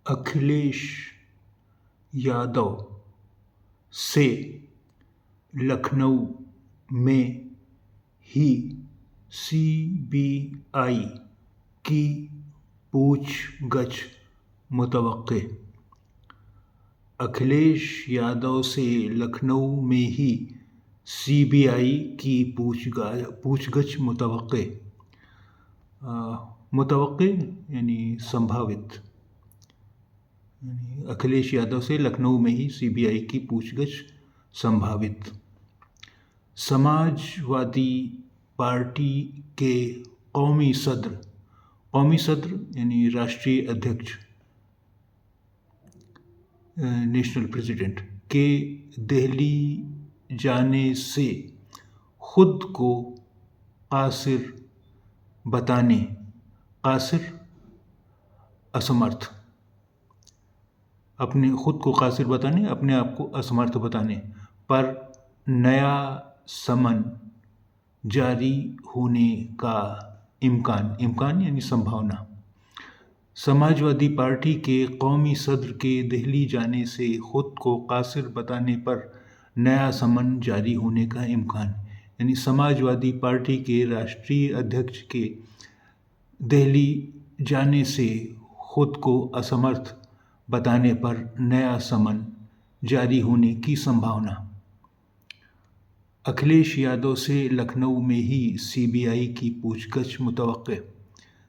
अखिलेश यादव से लखनऊ में ही सीबीआई की पूछगछ मुतवक्के। अखिलेश यादव से लखनऊ में ही सीबीआई की पूछगछ मुतवक्के। मुतवक्के यानी संभावित, यानी अखिलेश यादव से लखनऊ में ही सीबीआई की पूछगछ संभावित। समाजवादी पार्टी के कौमी सदर यानी राष्ट्रीय अध्यक्ष, नेशनल प्रेसिडेंट के दिल्ली जाने से खुद को कासिर बताने, असमर्थ, अपने खुद को कासिर बताने, अपने आप को असमर्थ बताने पर नया समन जारी होने का इम्कान यानी संभावना। समाजवादी पार्टी के कौमी सदर के दिल्ली जाने से खुद को कासिर बताने पर नया समन जारी होने का इम्कान, यानी समाजवादी पार्टी के राष्ट्रीय अध्यक्ष के दिल्ली जाने से खुद को असमर्थ बताने पर नया समन जारी होने की संभावना। अखिलेश यादव से लखनऊ में ही सीबीआई की पूछगछ मुतवक्के।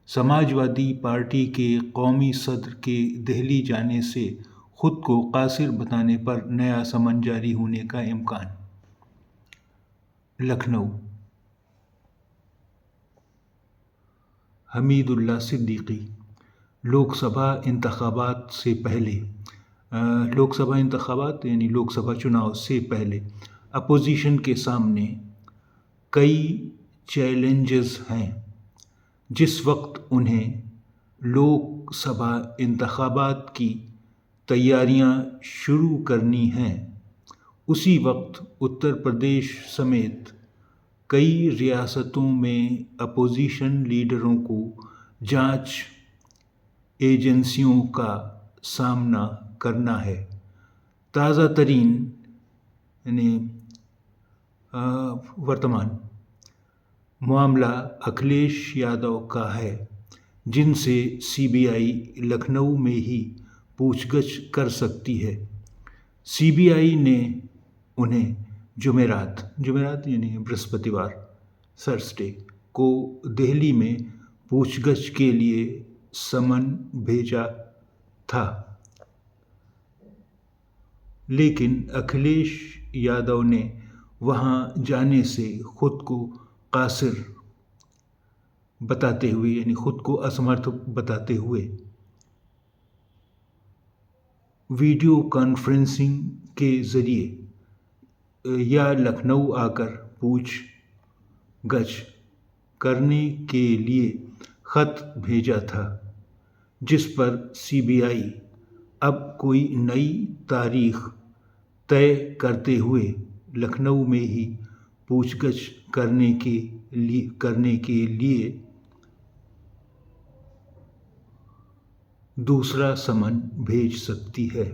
समाजवादी पार्टी के कौमी सदर के दिल्ली जाने से खुद को कासिर बताने पर नया समन जारी होने का इम्कान। लखनऊ। हमीदुल्लाह सिद्दीकी। लोकसभा इंतखाबात से पहले, लोकसभा इंतखाबात यानी लोकसभा चुनाव से पहले अपोजिशन के सामने कई चैलेंजेस हैं। जिस वक्त उन्हें लोकसभा इंतखाबात की तैयारियां शुरू करनी हैं, उसी वक्त उत्तर प्रदेश समेत कई रियासतों में अपोजिशन लीडरों को जांच एजेंसियों का सामना करना है। ताज़ा तरीन यानी वर्तमान मामला अखिलेश यादव का है, जिनसे सीबीआई लखनऊ में ही पूछगछ कर सकती है। सीबीआई ने उन्हें जुमेरात यानी बृहस्पतिवार, थर्सडे को दिल्ली में पूछगछ के लिए समन भेजा था, लेकिन अखिलेश यादव ने वहां जाने से खुद को कासिर बताते हुए यानी खुद को असमर्थ बताते हुए वीडियो कॉन्फ्रेंसिंग के जरिए या लखनऊ आकर पूछगछ करने के लिए खत भेजा था, जिस पर सीबीआई अब कोई नई तारीख तय करते हुए लखनऊ में ही पूछगछ करने के लिए दूसरा समन भेज सकती है।